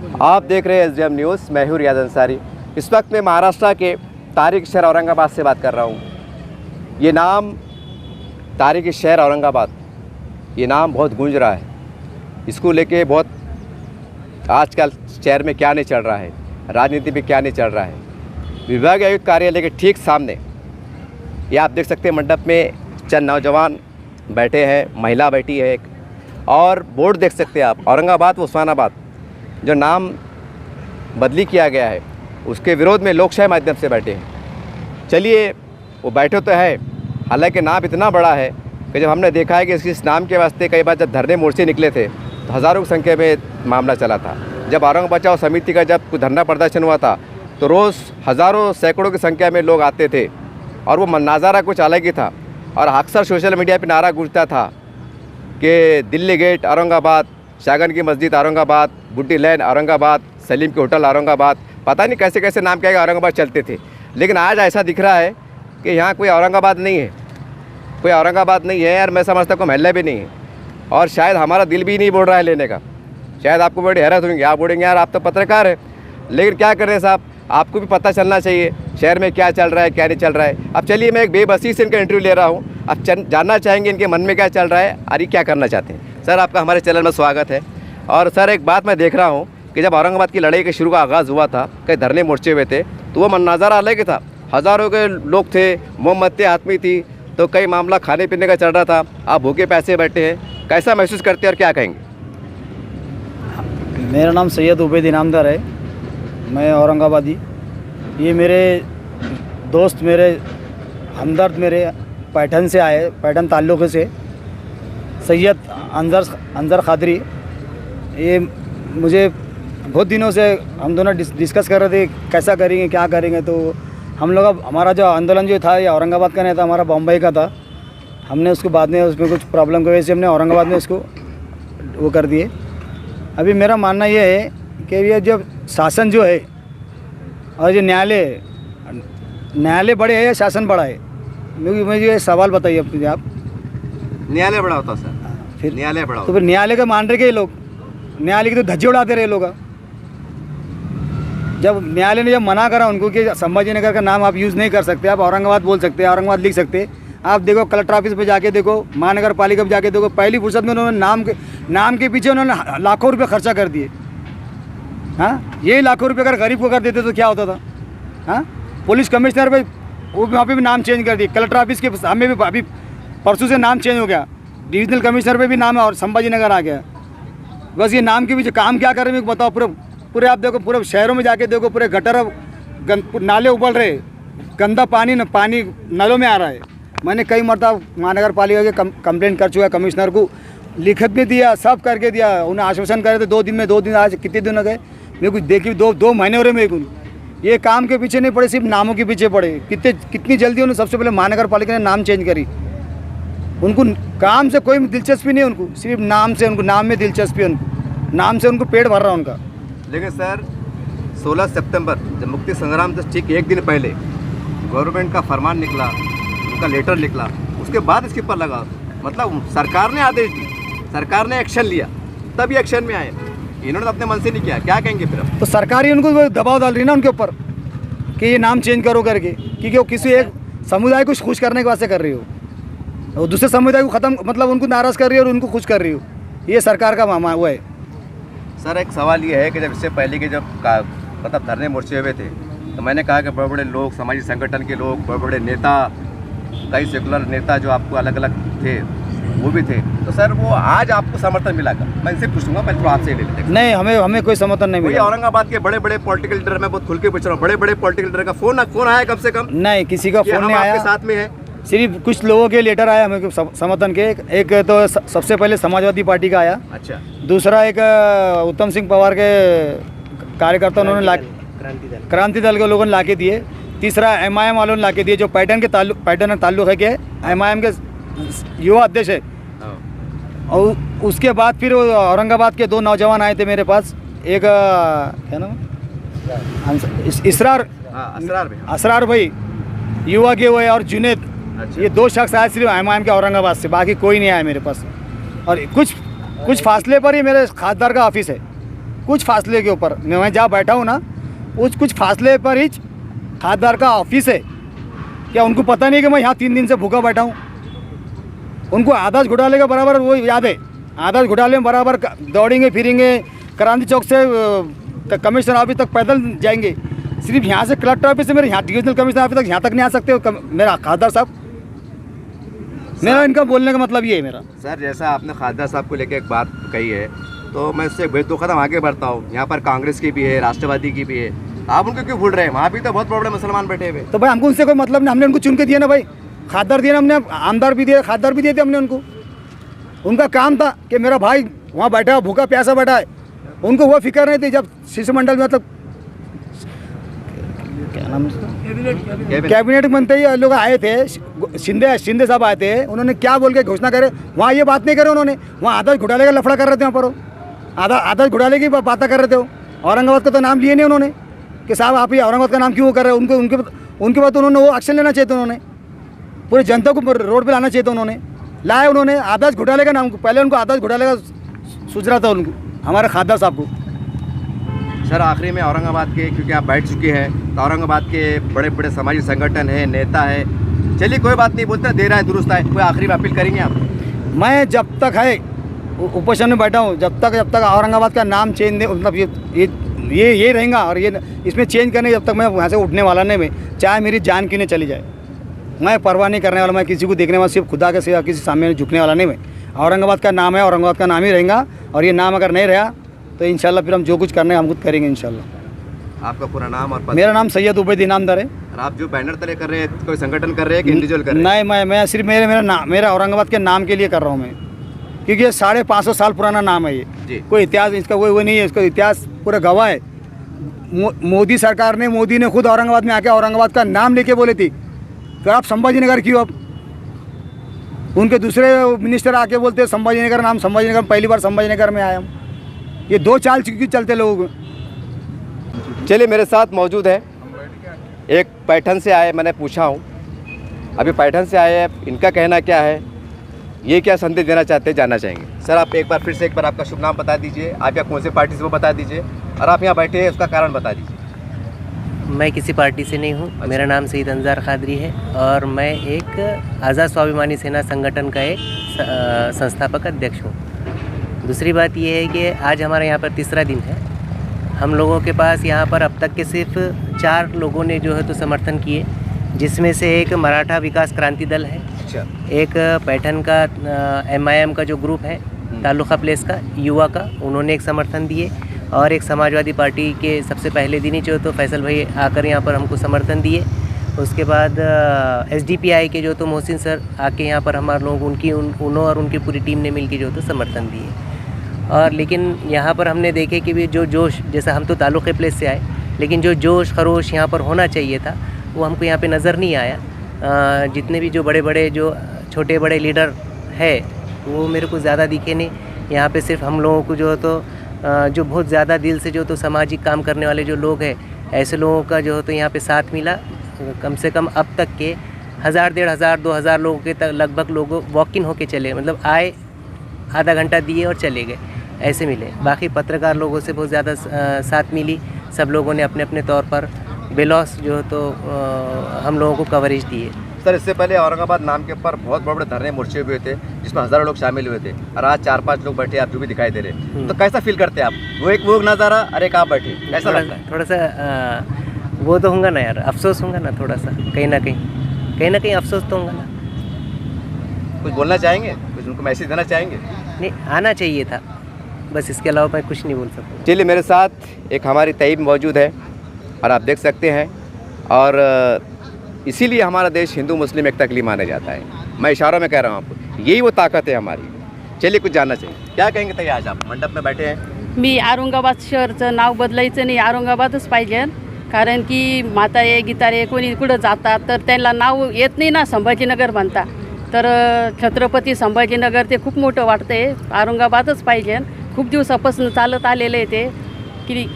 आप देख रहे हैं SDM न्यूज़। मैं हूं रियाज अंसारी। इस वक्त मैं महाराष्ट्र के तारीख शहर औरंगाबाद से बात कर रहा हूं। ये नाम तारीख शहर औरंगाबाद, ये नाम बहुत गूंज रहा है। इसको लेके बहुत आजकल शहर में क्या नहीं चल रहा है, राजनीति में क्या नहीं चल रहा है। विभागीय आयुक्त कार्यालय के ठीक सामने ये आप देख सकते हैं, मंडप में चंद नौजवान बैठे हैं, महिला बैठी है एक, और बोर्ड देख सकते हैं आप, औरंगाबाद उस्मानाबाद जो नाम बदली किया गया है उसके विरोध में लोकशाही माध्यम से बैठे हैं। चलिए, वो बैठे तो है, हालांकि नाम इतना बड़ा है कि जब हमने देखा है कि इस नाम के वास्ते कई बार जब धरने मोर्चे निकले थे तो हज़ारों की संख्या में मामला चला था। जब औरंग बचाओ समिति का जब धरना प्रदर्शन हुआ था तो रोज़ हज़ारों सैकड़ों की संख्या में लोग आते थे और वो नज़ारा कुछ अलग ही था। और अक्सर सोशल मीडिया पर नारा गूंजता था कि दिल्ली गेट औरंगाबाद, शागन की मस्जिद औरंगाबाद, बुड्डी लैन औरंगाबाद, सलीम के होटल औरंगाबाद, पता नहीं कैसे कैसे नाम क्या औरंगाबाद चलते थे। लेकिन आज ऐसा दिख रहा है कि यहाँ कोई औरंगाबाद नहीं है, कोई औरंगाबाद नहीं है यार। मैं समझता हूँ महल्ला भी नहीं है और शायद हमारा दिल भी नहीं बोल रहा है लेने का। शायद आपको बड़ी हैरत होंगी, आप बोलेंगे यार आप तो पत्रकार है, लेकिन क्या कर रहे हैं साहब, आपको भी पता चलना चाहिए शहर में क्या चल रहा है क्या नहीं चल रहा है। अब चलिए, मैं एक बेबसी से इनका इंटरव्यू ले रहा हूँ। अब जानना चाहेंगे इनके मन में क्या चल रहा है और ये क्या करना चाहते हैं। सर, आपका हमारे चैनल में स्वागत है। और सर, एक बात मैं देख रहा हूँ कि जब औरंगाबाद की लड़ाई के शुरू का आगाज़ हुआ था, कई धरने मोर्चे हुए थे, तो वो नज़ारा अलग ही था। हज़ारों के लोग थे, मोमबत्ती हाथ में थी, तो कई मामला खाने पीने का चल रहा था। आप भूखे पैसे बैठे हैं, कैसा महसूस करते हैं और क्या कहेंगे? मेरा नाम सैयद उबैद इनामदार है, मैं औरंगाबादी। ये मेरे दोस्त, मेरे हमदर्द, मेरे पैठन से आए, पैठन ताल्लुक़ से, सैयद अंजर खादरी। ये मुझे बहुत दिनों से हम दोनों डिस्कस कर रहे थे कैसा करेंगे क्या करेंगे। तो हम लोग, अब हमारा जो आंदोलन जो था ये औरंगाबाद का नहीं था, हमारा बम्बई का था। हमने उसको बाद में उसमें कुछ प्रॉब्लम की वजह से हमने औरंगाबाद में इसको वो कर दिए। अभी मेरा मानना ये है कि ये जब शासन जो है और जो न्यायालय बड़े है या शासन बड़ा है, मुझे ये सवाल बताइए अपने आप। न्यायालय बड़ा होता सर, फिर न्यायालय बड़ा तो फिर न्यायालय का मान रहे के लोग, न्यायालय की तो धज्जे उड़ाते रहे लोग। जब न्यायालय ने जब मना करा उनको कि संभाजी नगर का नाम आप यूज़ नहीं कर सकते, आप औरंगाबाद बोल सकते हैं, औरंगाबाद लिख सकते। आप देखो कलेक्टर ऑफिस पे जाके देखो, महानगर पालिका पे जाके देखो, पहली फुर्सत में उन्होंने नाम के पीछे उन्होंने लाखों रुपये खर्चा कर दिए। हाँ, यही लाखों रुपये अगर गरीब को कर देते तो क्या होता था? हाँ, पुलिस कमिश्नर पे वो वहाँ पे भी नाम चेंज कर दिए, कलेक्टर ऑफिस के सामने भी अभी परसों से नाम चेंज हो गया, डिविजनल कमिश्नर पे भी नाम है और संभाजी नगर आ गया। बस ये नाम के पीछे काम क्या कर रहे हैं बताओ। पूरे आप देखो, पूरे शहरों में जाके देखो, पूरे गटर नाले उबल रहे, गंदा पानी नलों में आ रहा है। मैंने कई मरतबा महानगर पालिका के कंप्लेंट कर चुका, कमिश्नर को लिखत भी दिया, सब करके दिया। उन्हें आश्वासन करे थे 2 दिन में, 2 दिन, आज कितने दिन हो गए मेरे को देखिए, 2 महीने हो रहे मेरे को। ये काम के पीछे नहीं पड़े, सिर्फ नामों के पीछे पड़े। कितनी जल्दी उन्होंने सबसे पहले महानगर पालिका ने नाम चेंज करी। उनको काम से कोई दिलचस्पी नहीं, उनको सिर्फ नाम से, उनको नाम में दिलचस्पी है, उनको नाम से उनको पेट भर रहा है उनका। लेकिन सर, 16 सितंबर जब मुक्ति संग्राम से ठीक एक दिन पहले गवर्नमेंट का फरमान निकला, उनका लेटर निकला, उसके बाद इसके ऊपर लगा, मतलब सरकार ने आदेश दी, सरकार ने एक्शन लिया, तब ये एक्शन में आए। इन्होंने तो अपने मन से नहीं किया, क्या कहेंगे फिर? तो सरकार ही उनको दबाव डाल रही है ना उनके ऊपर कि ये नाम चेंज करो करके, क्योंकि वो किसी एक समुदाय को खुश करने के वास्ते कर रही हो, और दूसरे समुदाय को ख़त्म, मतलब उनको नाराज़ कर रही हो और उनको खुश कर रही हो। ये सरकार का मामा हुआ है। सर, एक सवाल ये है कि जब इससे पहले के जब मतलब धरने मोर्चे हुए थे तो मैंने कहा कि बड़े बड़े लोग, सामाजिक संगठन के लोग, बड़े बड़े नेता, कई सेकुलर नेता जो आपको अलग अलग थे वो भी थे, तो सर वो आज आपको समर्थन मिला कर? मैं इनसे पूछूंगा, पहले तो आपसे ले लेते हैं। नहीं, हमें कोई समर्थन नहीं मिला। औरंगाबाद के बड़े बड़े पॉलिटिकल लीडर, मैं बहुत खुल के पूछ रहा हूँ, बड़े बड़े पॉलिटिकल लीडर का फोन आया कम से कम? नहीं, किसी का फोन नहीं आया। आपके साथ में है, सिर्फ कुछ लोगों के लेटर आया हमें समर्थन के। एक तो सबसे पहले समाजवादी पार्टी का आया, अच्छा। दूसरा एक उत्तम सिंह पवार के कार्यकर्ता उन्होंने क्रांति दल के लोगों ने लाके दिए। तीसरा MIM वालों ने लाके दिए, जो पैटर्न ताल्लुक है कि MIM के युवा अध्यक्ष है। और उसके बाद फिर औरंगाबाद के 2 नौजवान आए थे मेरे पास, एक क्या नाम, असरार भाई युवा के वो है, और जुनेद। अच्छा। ये 2 शख्स आए सिर्फ MIM के औरंगाबाद से, बाकी कोई नहीं आया मेरे पास। और कुछ फासले पर ही मेरे खासदार का ऑफिस है, कुछ फासले के ऊपर मैं जहाँ बैठा हूँ ना, उस कुछ फासले पर ही खासदार का ऑफिस है। क्या उनको पता नहीं कि मैं यहाँ 3 दिन से भूखा बैठा हूँ? उनको आदर्श घोटाले का बराबर वो याद है। आदर्श घोटाले में बराबर दौड़ेंगे फिरेंगे, क्रांति चौक से कमिश्नर ऑफिस तक पैदल जाएंगे। सिर्फ यहाँ से कलेक्टर ऑफिस से मेरे यहाँ डिविजनल कमिश्नर ऑफिस तक यहाँ तक नहीं आ सकते हो मेरा खासदार साहब। मेरा इनका बोलने का मतलब ये है मेरा। सर, जैसा आपने खासदार साहब को लेकर एक बात कही है, तो मैं इससे बेदो कदम आगे बढ़ता हूँ। यहाँ पर कांग्रेस की भी है, राष्ट्रवादी की भी है, आप उनको क्यों भूल रहे हैं? वहाँ भी तो बहुत बड़े मुसलमान बैठे हुए। तो भाई हमको उनसे कोई मतलब नहीं, हमने उनको चुन के दिया ना भाई, खासदार दिया ना हमने, आमदार भी दिए, खासदार भी दिए थे हमने उनको। उनका काम था कि मेरा भाई वहाँ बैठा है, भूखा प्यासा बैठा है, उनको वो फिक्र नहीं थी। जब शिष्टमंडल में मतलब क्या नाम है, कैबिनेट मंत्री ये लोग आए थे, शिंदे साहब आए थे, उन्होंने क्या बोल के घोषणा करे? वहाँ ये बात नहीं करे उन्होंने, वहाँ आदर्श घोटाले का लफड़ा कर रहे थे। वहाँ पर वो आदर्श घोटाले की बातें कर रहे थे। वो औरंगाबाद का तो नाम लिए नहीं उन्होंने कि साहब आप ये औरंगाबाद का नाम क्यों कर रहे हो? उनके बाद उन्होंने वो एक्शन लेना चाहिए था। उन्होंने पूरे जनता को रोड पे लाना चाहिए था। उन्होंने लाए, उन्होंने आदर्श घोटाले का नाम, पहले उनको आदर्श घोटाले का सूझ रहा था उनको, हमारे खासदार साहब को। सर, आखिरी में औरंगाबाद के, क्योंकि आप बैठ चुके हैं, तो औरंगाबाद के बड़े बड़े सामाजिक संगठन है, नेता है, चलिए कोई बात नहीं, बोलते दे रहा है दुरुस्त है, कोई आखिरी में अपील करेंगे आप? मैं जब तक है उपोषण में बैठा हूँ, जब तक औरंगाबाद का नाम चेंज नहीं, मतलब ये रहेगा। और ये इसमें चेंज करने जब तक मैं वहाँ से उठने वाला नहीं, मैं चाहे मेरी जान क्यों नहीं चली जाए, मैं परवाह नहीं करने वाला। मैं किसी को देखने वाला, सिर्फ खुदा के सिवा किसी सामने झुकने वाला नहीं। मैं औरंगाबाद का नाम है, औरंगाबाद का नाम ही रहेगा। और ये नाम अगर नहीं रहा तो इंशाल्लाह फिर हम जो कुछ करना है हम खुद करेंगे इंशाल्लाह। आपका पूरा नाम और मेरा नाम सैयद उबैद इनामदार है। और आप जो बैनर तले कर रहे हैं, कोई संगठन कर रहे हैं कि इंडिविजुअल कर रहे हैं? नहीं, मैं सिर्फ मेरा औरंगाबाद के नाम के लिए कर रहा हूँ मैं, क्योंकि ये 550 साल पुराना नाम है। ये कोई इतिहास इसका वो नहीं है, इसका इतिहास पूरा गवाह है। मोदी सरकार ने, मोदी ने खुद औरंगाबाद में आके औरंगाबाद का नाम लेके बोले थी, तो आप संभाजीनगर क्यों? अब उनके दूसरे मिनिस्टर आके बोलते संभाजीनगर नाम, संभाजीनगर पहली बार संभाजीनगर में आया हम। ये दो चाल क्यों चलते लोगों को। चलिए, मेरे साथ मौजूद है एक पैठन से आए, मैंने पूछा हूँ, अभी पैठन से आए हैं, इनका कहना क्या है, ये क्या संदेश देना चाहते हैं, जानना चाहेंगे। सर, आप एक बार फिर से आपका शुभ नाम बता दीजिए, आप या कौन से पार्टी से वो बता दीजिए, और आप यहाँ बैठे हैं उसका कारण बता दीजिए। मैं किसी पार्टी से नहीं हूँ। मेरा नाम सईद अंजार खादरी है और मैं एक आज़ाद स्वाभिमानी सेना संगठन का एक संस्थापक अध्यक्ष हूँ। दूसरी बात ये है कि आज हमारे यहाँ पर तीसरा दिन है। हम लोगों के पास यहाँ पर अब तक के सिर्फ 4 लोगों ने जो है तो समर्थन किए, जिसमें से एक मराठा विकास क्रांति दल है, एक पैठन का MIM का जो ग्रुप है, तालुका प्लेस का युवा का, उन्होंने एक समर्थन दिए, और एक समाजवादी पार्टी के सबसे पहले दिन ही जो तो फैसल भाई आकर यहाँ पर हमको समर्थन दिए। उसके बाद SDPI के जो तो मोहसिन सर आके यहाँ पर हमारे लोग उन्हों और उनकी पूरी टीम ने मिलकर जो तो समर्थन दिए। और लेकिन यहाँ पर हमने देखे कि भी जो जोश, जैसा हम तो तालुके प्लेस से आए, लेकिन जो जोश खरोश यहाँ पर होना चाहिए था वो हमको यहाँ पे नज़र नहीं आया। जितने भी जो बड़े बड़े जो छोटे बड़े लीडर है वो मेरे को ज़्यादा दिखे नहीं। यहाँ पे सिर्फ हम लोगों को जो तो जो बहुत ज़्यादा दिल से जो तो सामाजिक काम करने वाले जो लोग हैं, ऐसे लोगों का जो तो यहाँ पे साथ मिला। कम से कम अब तक के 1000, 1500, 2000 लोगों के तक लगभग लोग वॉक इन होके चले, मतलब आए, आधा घंटा दिए और चले गए, ऐसे मिले। बाकी पत्रकार लोगों से बहुत ज़्यादा साथ मिली। सब लोगों ने अपने अपने तौर पर बेलॉस जो तो हम लोगों को कवरेज दिए। सर, इससे पहले औरंगाबाद नाम के ऊपर बहुत बड़े बड़े धरने मोर्चे हुए थे, जिसमें हज़ारों लोग शामिल हुए थे, और आज 4-5 लोग बैठे, आप जो भी दिखाई दे रहे, तो कैसा फील करते हैं आप? वो एक वो नज़ारा, अरे आप बैठे, कैसा लगता है? थोड़ा सा वो तो होगा ना यार, अफसोस होगा ना, थोड़ा सा कहीं ना कहीं अफसोस तो होगा ना। कुछ बोलना चाहेंगे, कुछ उनको मैसेज देना चाहेंगे? नहीं, आना चाहिए था, बस इसके अलावा मैं कुछ नहीं बोल सकता। चलिए, मेरे साथ एक हमारी तईब मौजूद है, और आप देख सकते हैं, और इसीलिए हमारा देश हिंदू मुस्लिम एकता के लिए माना जाता है। मैं इशारों में कह रहा हूँ आपको, यही वो ताकत है हमारी। चलिए, कुछ जानना चाहिए, क्या कहेंगे? तैयार आज आप मंडप में बैठे हैं। मी औरंगाबाद शहरचं नाव बदलायचं नाही, औरंगाबादच पाहिजे. कारण की म्हातारे गीतारे कोणी कुठं जातात तर त्यांना नाव येत नाही ना, संभाजीनगर म्हणता, तर छत्रपती संभाजीनगर ते खूप मोठं वाटतंय. औरंगाबादच पाहिजे. खूप दिवसापासून चालत आलेलं आहे ते, की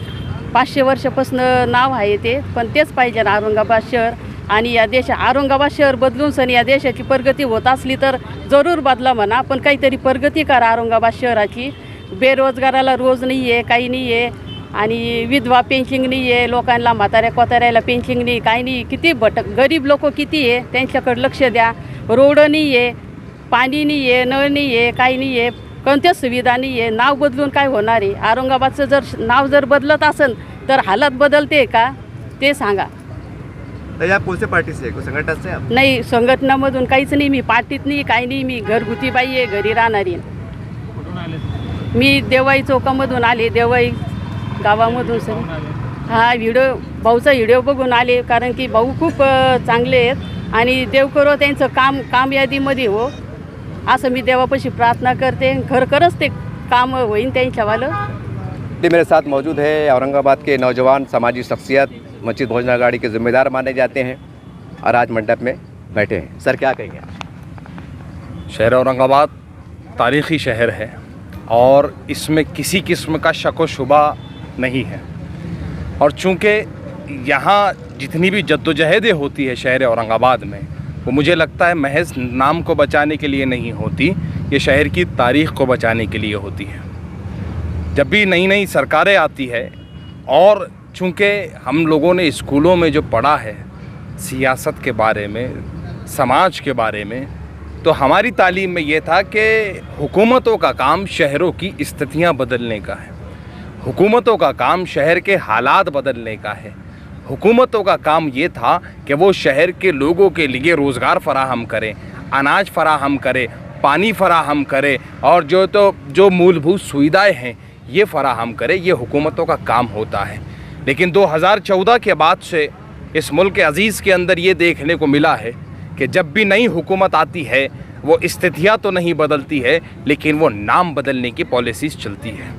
500 वर्षापासून नाव आहे ते, पण तेच पाहिजे औरंगाबाद शहर. आणि या औरंगाबाद शहर बदलून सण या देशाची प्रगती होत असली तर जरूर बदला म्हणा, पण काहीतरी प्रगती करा औरंगाबाद शहराची. बेरोजगाराला रोज नाही आहे, काही नाही आहे. आणि विधवा पेन्शन नाही आहे, लोकांना म्हाताऱ्या कोताऱ्याला पेन्शन नाही, काही नाही. किती गरीब लोक किती आहे, त्यांच्याकडे लक्ष द्या. रोड नाही आहे, पाणी नाही आहे, नळ नाही आहे, काही नाही आहे, कोणत्याच सुविधा नाही आहे. नाव बदलून काय होणार आहे? औरंगाबादचं जर नाव जर बदलत असेल तर हालत बदलते का ते सांगा. तर आप कौन से पार्टी से, कोई संगठन से आप? नाही, संघटनामधून काहीच नाही. मी पार्टीत नाही, काही नाही. मी घरगुती बाई आहे, घरी राहणारी. मी देवाई चौकामधून आले, देवाई गावामधून सर. हा भाऊचा व्हिडिओ बघून आले, कारण की भाऊ खूप चांगले आहेत आणि देव करो त्यांचं काम यादीमध्ये हो, असं मी देवापाशी प्रार्थना करते. खरंच ते काम होईन त्यांच्यावालं. मेरे साथ मौजूद है औरंगाबाद के नौजवान समाजी शख्सियत, मस्जिद भोजन अघाड़ी के जिम्मेदार माने जाते हैं और आज मंडप में बैठे हैं. सर क्या कहेंगे आप? शहर औरंगाबाद तारीख़ी शहर है और इसमें किसी किस्म का शक व शुबा नहीं है. और चूँकि यहाँ जितनी भी जद्दोजहदें होती है शहर औरंगाबाद में, वो मुझे लगता है महज नाम को बचाने के लिए नहीं होती, ये शहर की तारीख़ को बचाने के लिए होती है. जब भी नई नई सरकारें आती है और चूँकि हम लोगों ने स्कूलों में जो पढ़ा है सियासत के बारे में, समाज के बारे में, तो हमारी तालीम में ये था कि हुकूमतों का काम शहरों की स्थितियाँ बदलने का है, हुकूमतों का काम शहर के हालात बदलने का है. हुकूमतों का काम ये था कि वो शहर के लोगों के लिए रोज़गार फराहम करें, अनाज फराहम करें, पानी फराहम करे और जो मूलभूत सुविधाएं हैं ये फराहम करे. ये हुकूमतों का काम होता है. लेकिन 2014 के बाद से इस मुल्क अज़ीज़ के अंदर ये देखने को मिला है कि जब भी नई हुकूमत आती है वो स्थितियाँ तो नहीं बदलती है, लेकिन वो नाम बदलने की पॉलिसीज़ चलती है.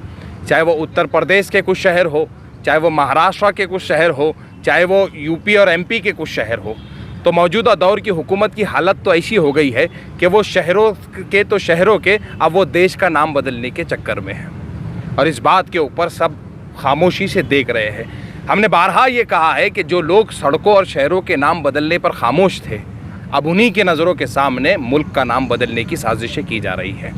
चाहे वो उत्तर प्रदेश के कुछ शहर हो, चाहे वो महाराष्ट्र के कुछ शहर हो, चाहे वो यूपी और एमपी के कुछ शहर हो. तो मौजूदा दौर की हुकूमत की हालत तो ऐसी हो गई है कि वो शहरों के अब वो देश का नाम बदलने के चक्कर में है और इस बात के ऊपर सब खामोशी से देख रहे हैं. हमने बारहा ये कहा है कि जो लोग सड़कों और शहरों के नाम बदलने पर खामोश थे, अब उन्हीं के नज़रों के सामने मुल्क का नाम बदलने की साजिशें की जा रही है.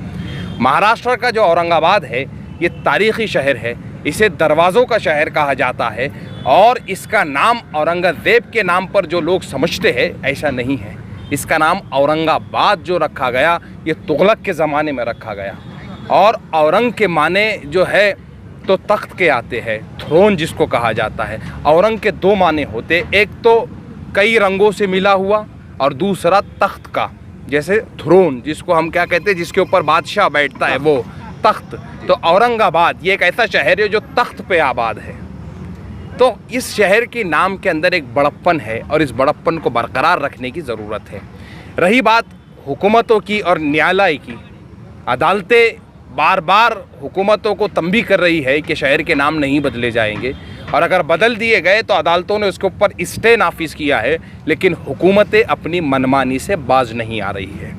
महाराष्ट्र का जो औरंगाबाद है ये तारीख़ी शहर है, इसे दरवाज़ों का शहर कहा जाता है और इसका नाम औरंगज़ेब के नाम पर जो लोग समझते हैं ऐसा नहीं है. इसका नाम औरंगाबाद जो रखा गया ये तुगलक के ज़माने में रखा गया और औरंग के माने जो है तो तख्त के आते हैं, थ्रोन जिसको कहा जाता है. औरंग के दो माने होते, एक तो कई रंगों से मिला हुआ और दूसरा तख्त का, जैसे थ्रोन जिसको हम क्या कहते हैं, जिसके ऊपर बादशाह बैठता है वो तख्त. तो औरंगाबाद ये एक ऐसा शहर है जो तख्त पे आबाद है. तो इस शहर के नाम के अंदर एक बड़प्पन है और इस बड़प्पन को बरकरार रखने की ज़रूरत है. रही बात हुकूमतों की और न्यायालय की, अदालतें बार बार हुकूमतों को तंबी कर रही है कि शहर के नाम नहीं बदले जाएंगे और अगर बदल दिए गए तो अदालतों ने उसके ऊपर स्टे नाफिज किया है, लेकिन हुकूमतें अपनी मनमानी से बाज नहीं आ रही है.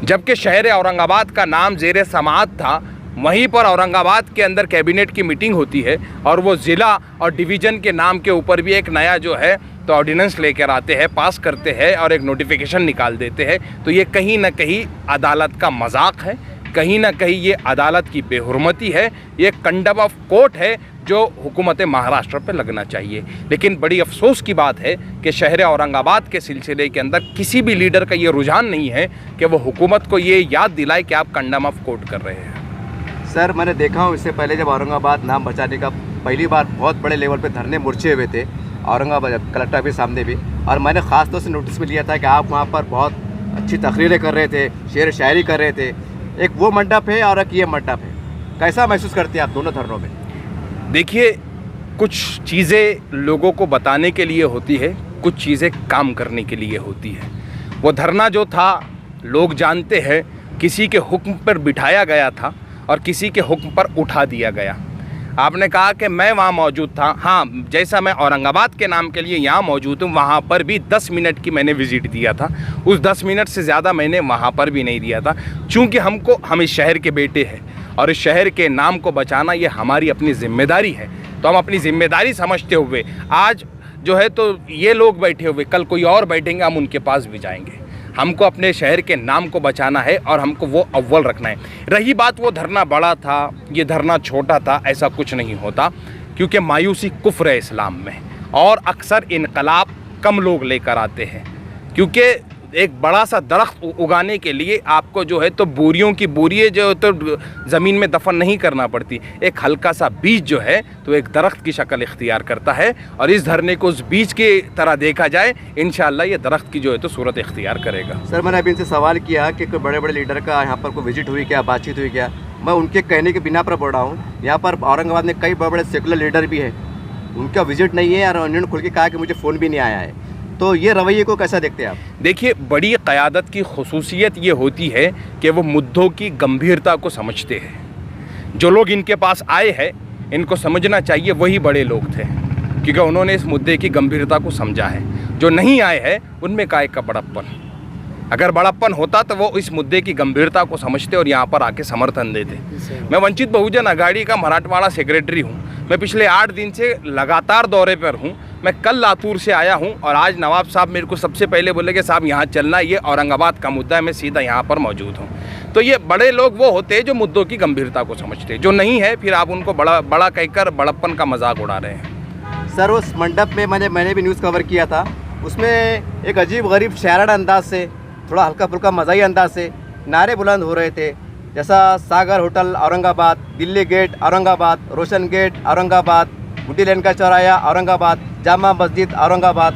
जबकि शहर औरंगाबाद का नाम ज़ेर समाअत था, वहीं पर औरंगाबाद के अंदर कैबिनेट की मीटिंग होती है और वो ज़िला और डिवीज़न के नाम के ऊपर भी एक नया जो है तो ऑर्डिनेंस लेकर आते हैं, पास करते हैं और एक नोटिफिकेशन निकाल देते हैं. तो ये कहीं ना कहीं अदालत का मजाक है, कहीं ना कहीं ये अदालत की बेहुरमती है, ये कंडम ऑफ कोर्ट है जो हुकूमत महाराष्ट्र पे लगना चाहिए. लेकिन बड़ी अफसोस की बात है कि शहर औरंगाबाद के सिलसिले के अंदर किसी भी लीडर का ये रुझान नहीं है कि वो हुकूमत को ये याद दिलाए कि आप कंडम ऑफ कोर्ट कर रहे हैं. सर मैंने देखा हूँ इससे पहले जब औरंगाबाद नाम बचाने का पहली बार बहुत बड़े लेवल पे धरने मोर्चे हुए थे औरंगाबाद कलेक्टर के सामने भी, और मैंने ख़ास तौर से नोटिस भी लिया था कि आप वहाँ पर बहुत अच्छी तकरीरें कर रहे थे, शेर शायरी कर रहे थे. एक वो मंडप है और एक ये मंडप है, कैसा महसूस करते हैं आप दोनों धरनों में? देखिए, कुछ चीज़ें लोगों को बताने के लिए होती है, कुछ चीज़ें काम करने के लिए होती है. वो धरना जो था लोग जानते हैं किसी के हुक्म पर बिठाया गया था और किसी के हुक्म पर उठा दिया गया. आपने कहा कि मैं वहाँ मौजूद था. हाँ, जैसा मैं औरंगाबाद के नाम के लिए यहाँ मौजूद हूँ, वहाँ पर भी 10 मिनट की मैंने विज़िट दिया था. उस 10 मिनट से ज़्यादा मैंने वहाँ पर भी नहीं दिया था, चूँकि हम इस शहर के बेटे हैं और इस शहर के नाम को बचाना ये हमारी अपनी ज़िम्मेदारी है. तो हम अपनी ज़िम्मेदारी समझते हुए आज जो है तो ये लोग बैठे हुए, कल कोई और बैठेंगे, हम उनके पास भी जाएंगे. हमको अपने शहर के नाम को बचाना है और हमको वो अव्वल रखना है। रही बात वो धरना बड़ा था, ये धरना छोटा था, ऐसा कुछ नहीं होता, क्योंकि मायूसी कुफ्र है इस्लाम में, और अक्सर इनकलाब कम लोग लेकर आते हैं, क्योंकि एक बड़ा सा दरख्त उगाने के लिए आपको जो है तो बोरियों की बोरियाँ जो है तो ज़मीन में दफन नहीं करना पड़ती। एक हल्का सा बीज जो है तो एक दरख्त की शक्ल इख्तियार करता है, और इस धरने को उस बीज की तरह देखा जाए, इंशाअल्लाह ये दरख्त की जो है तो सूरत इख्तियार करेगा। सर, मैंने अभी इनसे सवाल किया कि कोई बड़े बड़े लीडर का यहाँ पर कोई विजिट हुई क्या, बातचीत हुई क्या। मैं उनके कहने के बिना पर बोल रहा हूँ, यहाँ पर औरंगाबाद में कई बड़े बड़े सेकुलर लीडर भी हैं, उनका विजिट नहीं है, और उन्होंने खुल के कहा कि मुझे फ़ोन भी नहीं आया है। तो ये रवैये को कैसा देखते हैं आप? देखिए, बड़ी क़यादत की खुसूसियत ये होती है कि वो मुद्दों की गंभीरता को समझते हैं। जो लोग इनके पास आए हैं, इनको समझना चाहिए वही बड़े लोग थे, क्योंकि उन्होंने इस मुद्दे की गंभीरता को समझा है। जो नहीं आए हैं उनमें काय का बड़प्पन, अगर बड़प्पन होता तो वो इस मुद्दे की गंभीरता को समझते और यहाँ पर आके समर्थन देते। मैं वंचित बहुजन आघाड़ी का मराठवाड़ा सेक्रेटरी हूँ। मैं पिछले 8 दिन से लगातार दौरे पर हूँ। मैं कल लातूर से आया हूँ, और आज नवाब साहब मेरे को सबसे पहले बोले कि साहब यहाँ चलना, ये औरंगाबाद का मुद्दा है, मैं सीधा यहाँ पर मौजूद हूँ। तो ये बड़े लोग वो होते हैं जो मुद्दों की गंभीरता को समझते हैं। जो नहीं है फिर आप उनको बड़ा कहकर बड़प्पन का मजाक उड़ा रहे हैं। सर, उस मंडप में मैंने भी न्यूज़ कवर किया था, उसमें एक अजीब गरीब शायराना अंदाज से, थोड़ा हल्का फुल्का मज़ाही अंदाज से नारे बुलंद हो रहे थे, जैसा सागर होटल औरंगाबाद, दिल्ली गेट औरंगाबाद, रोशन गेट औरंगाबाद, गुड्डी लेन का चौराया औरंगाबाद, जामा मस्जिद औरंगाबाद,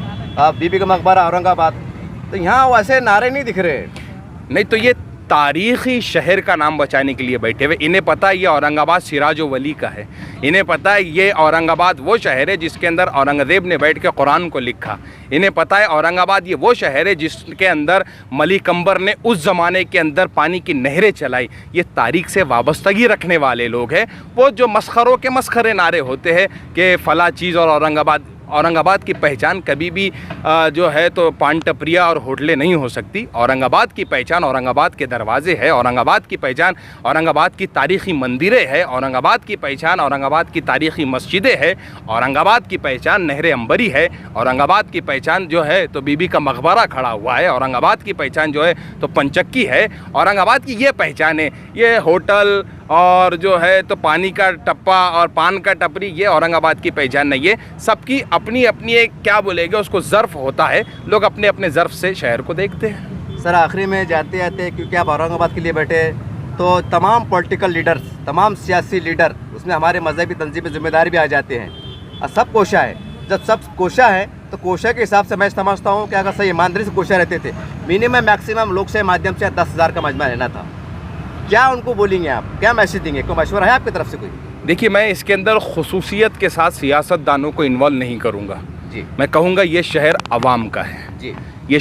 बीबी का मकबरा औरंगाबाद। तो यहाँ वैसे नारे नहीं दिख रहे। नहीं तो ये तारीख़ी शहर का नाम बचाने के लिए बैठे हुए। इन्हें पता है ये औरंगाबाद सिराजो वली का है। इन्हें पता है ये औरंगाबाद वो शहर है जिसके अंदर औरंगज़ेब ने बैठ के कुरान को लिखा। इन्हें पता है औरंगाबाद ये वो शहर है जिसके अंदर मलिक अंबर ने उस ज़माने के अंदर पानी की नहरें चलाई। ये तारीख़ से वाबस्तगी रखने वाले लोग हैं। वो जो मस्खरों के मस्खरे नारे होते हैं कि फ़ला चीज़, और औरंगाबाद की पहचान कभी भी जो है तो पान टपरिया और होटलें नहीं हो सकती। औरंगाबाद की पहचान औरंगाबाद के दरवाजे है, औरंगाबाद की पहचान औरंगाबाद की तारीख़ी मंदिरें है, औरंगाबाद की पहचान औरंगाबाद की तारीख़ी मस्जिदें है, औरंगाबाद की पहचान नहर अंबरी है, औरंगाबाद की पहचान जो है तो बीबी का मकबरा खड़ा हुआ है, औरंगाबाद की पहचान जो है तो पंचक्की है। औरंगाबाद की ये पहचान है। ये होटल और जो है तो पानी का टप्पा और पान का टपरी, ये औरंगाबाद की पहचान नहीं है। सबकी अपनी अपनी एक क्या बोलेगा उसको ज़र्फ़ होता है। लोग अपने अपने ज़र्फ़ से शहर को देखते हैं। सर, आखिरी में जाते जाते, क्योंकि आप औरंगाबाद के लिए बैठे, तो तमाम पॉलिटिकल लीडर्स, तमाम सियासी लीडर, उसमें हमारे मजहबी तंजीमें ज़िम्मेदार भी आ जाते हैं, और सब कोशा है। जब सब कोशा है तो कोशा के हिसाब से मैं समझता हूँ कि अगर सही ईमानदारी से कोशा रहते थे, मिनिमम मैक्सिमम लोग से माध्यम से 10,000 का मजमा रहना था। क्या उनको बोलेंगे आप, क्या मैसेज देंगे, कोई मशवरा है आपकी तरफ से कोई? देखिए, मैं इसके अंदर खुसूसियत के साथ सियासतदानों को इन्वॉल्व नहीं करूँगा जी। मैं कहूँगा ये शहर आवाम का है जी। ये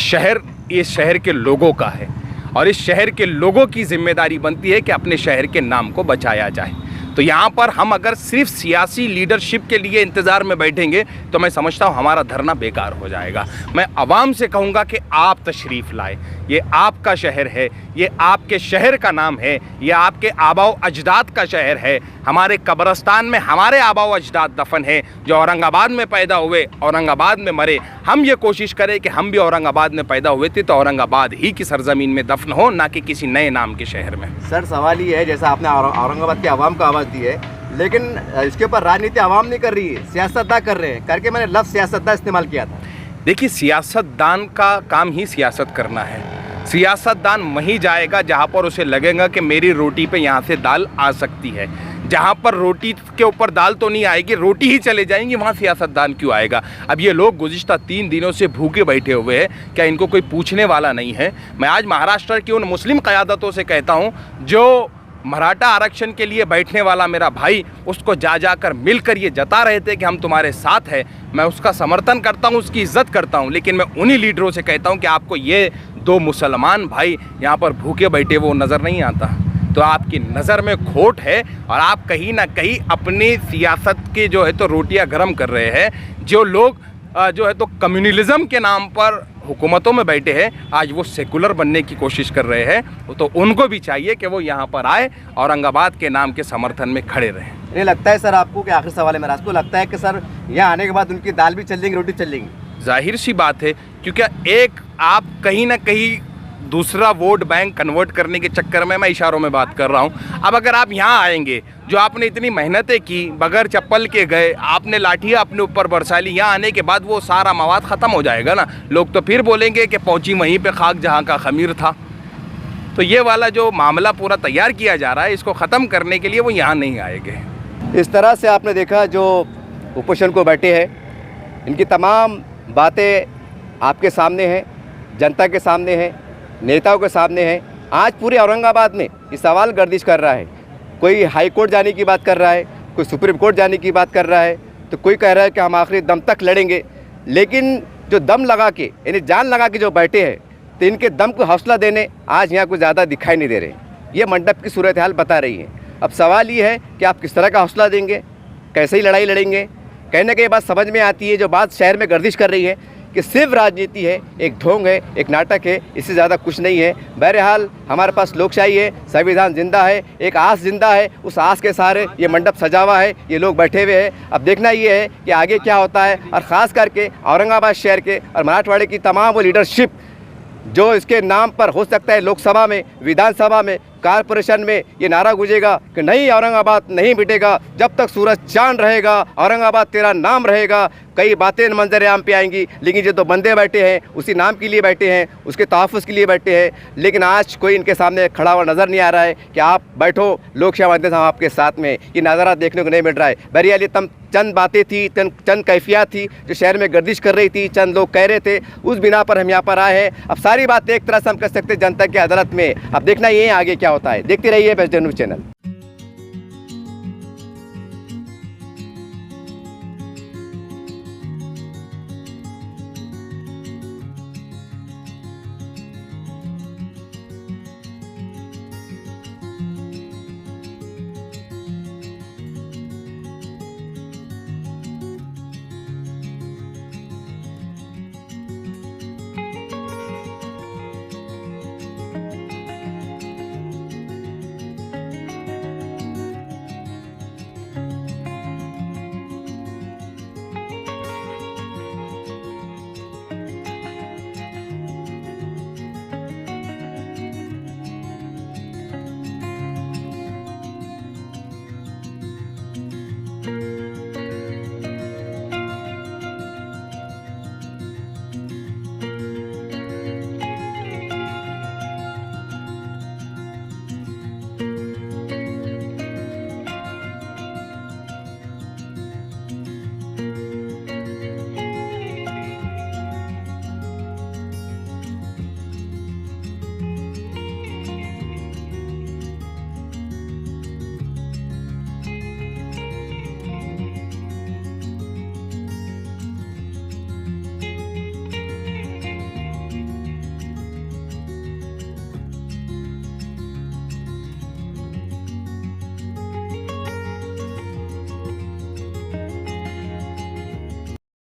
शहर के लोगों का है, और इस शहर के लोगों की जिम्मेदारी बनती है कि अपने शहर के नाम को बचाया जाए। तो यहाँ पर हम अगर सिर्फ सियासी लीडरशिप के लिए इंतज़ार में बैठेंगे तो मैं समझता हूँ हमारा धरना बेकार हो जाएगा। मैं आवाम से कहूँगा कि आप तशरीफ़ लाए, ये आपका शहर है, ये आपके शहर का नाम है, ये आपके आबाओ अजदाद का शहर है। हमारे कब्रस्तान में हमारे आबाओ अजदाद दफन है, जो औरंगाबाद में पैदा हुए, औरंगाबाद में मरे। हम ये कोशिश करें कि हम भी औरंगाबाद में पैदा हुए थे तो औरंगाबाद ही की सरजमीन में दफन हो, ना कि किसी नए नाम के शहर में। सर, सवाल ये है, जैसा आपने औरंगाबाद की आवाम को आवाज़ दी है, लेकिन इसके ऊपर राजनीति आवाम नहीं कर रही है, सियासतदान कर रहे हैं, करके मैंने लफ्ज़ सियासतदान इस्तेमाल किया था। देखिए, सियासतदान का काम ही सियासत करना है। सियासतदान वहीं जाएगा जहाँ पर उसे लगेगा कि मेरी रोटी पे यहाँ से दाल आ सकती है। जहाँ पर रोटी के ऊपर दाल तो नहीं आएगी, रोटी ही चले जाएंगी, वहाँ सियासतदान क्यों आएगा? अब ये लोग गुज़िश्ता 3 दिनों से भूखे बैठे हुए हैं, क्या इनको कोई पूछने वाला नहीं है? मैं आज महाराष्ट्र की उन मुस्लिम क़यादतों से कहता हूँ जो मराठा आरक्षण के लिए बैठने वाला मेरा भाई, उसको जाकर मिलकर ये जता रहे थे कि हम तुम्हारे साथ हैं। मैं उसका समर्थन करता हूँ, उसकी इज़्ज़त करता हूँ, लेकिन मैं उन्हीं लीडरों से कहता हूँ कि आपको ये 2 मुसलमान भाई यहाँ पर भूखे बैठे वो नज़र नहीं आता, तो आपकी नज़र में खोट है, और आप कहीं ना कहीं अपनी सियासत के जो है तो रोटियाँ गर्म कर रहे हैं। जो लोग जो है तो कम्युनलिज्म के नाम पर हुकूमतों में बैठे हैं, आज वो सेकुलर बनने की कोशिश कर रहे हैं, तो उनको भी चाहिए कि वो यहाँ पर आए, औरंगाबाद के नाम के समर्थन में खड़े रहें। ये लगता है सर आपको कि आखिरी सवाल है मेरा, आपको लगता है कि सर यहाँ आने के बाद उनकी दाल भी चल जाएंगी, रोटी चल जाएंगी? जाहिर सी बात है, क्योंकि एक आप कहीं ना कहीं दूसरा वोट बैंक कन्वर्ट करने के चक्कर में मैं इशारों में बात कर रहा हूँ। अब अगर आप यहाँ आएंगे, जो आपने इतनी मेहनतें की, बगैर चप्पल के गए, आपने लाठियाँ अपने ऊपर बरसा ली, यहाँ आने के बाद वो सारा मवाद ख़त्म हो जाएगा ना। लोग तो फिर बोलेंगे कि पहुँची वहीं पे खाक जहाँ का खमीर था। तो ये वाला जो मामला पूरा तैयार किया जा रहा है, इसको ख़त्म करने के लिए वो यहाँ नहीं आएंगे। इस तरह से आपने देखा जो उपोषण को बैठे हैं, इनकी तमाम बातें आपके सामने हैं, जनता के सामने हैं, नेताओं के सामने हैं। आज पूरे औरंगाबाद में ये सवाल गर्दिश कर रहा है। कोई हाई कोर्ट जाने की बात कर रहा है, कोई सुप्रीम कोर्ट जाने की बात कर रहा है, तो कोई कह रहा है कि हम आखिरी दम तक लड़ेंगे। लेकिन जो दम लगा के, यानी जान लगा के जो बैठे हैं, तो इनके दम को हौसला देने आज यहाँ कुछ ज़्यादा दिखाई नहीं दे रहे। ये मंडप की सूरत हाल बता रही है। अब सवाल ये है कि आप किस तरह का हौसला देंगे, कैसे ही लड़ाई लड़ेंगे। कहने की बात समझ में आती है, जो बात शहर में गर्दिश कर रही है कि सिर्फ राजनीति है, एक ढोंग है, एक नाटक है, इससे ज़्यादा कुछ नहीं है। बहरहाल हमारे पास लोकशाही है, संविधान जिंदा है, एक आस जिंदा है, उस आस के सहारे ये मंडप सजा हुआ है, ये लोग बैठे हुए हैं। अब देखना ये है कि आगे क्या होता है, और ख़ास करके औरंगाबाद शहर के और मराठवाड़े की तमाम वो लीडरशिप जो इसके नाम पर हो सकता है लोकसभा में, विधानसभा में, कारपोरेशन में ये नारा गूंजेगा कि नहीं, औरंगाबाद नहीं मिटेगा, जब तक सूरज चांद रहेगा, औरंगाबाद तेरा नाम रहेगा। कई बातें मंजर आम पे आएंगी, लेकिन जो 2 बंदे बैठे हैं उसी नाम के लिए बैठे हैं, उसके तहफ़्फ़ुज़ के लिए बैठे हैं। लेकिन आज कोई इनके सामने खड़ा हुआ नज़र नहीं आ रहा है कि आप बैठो, लोकशाही माध्यम से हम आपके साथ में। ये नज़ारा देखने को नहीं मिल रहा है। बहरहाल ये चंद बातें थी, चंद कैफियत थी जो शहर में गर्दिश कर रही थी, चंद लोग कह रहे थे, उस बिना पर हम यहाँ पर आए हैं। अब सारी बातें एक तरह से हम कह सकते हैं जनता की अदालत में। अब देखना ये आगे क्या होता है। देखते रहिए बेस्ट न्यूज़ चैनल।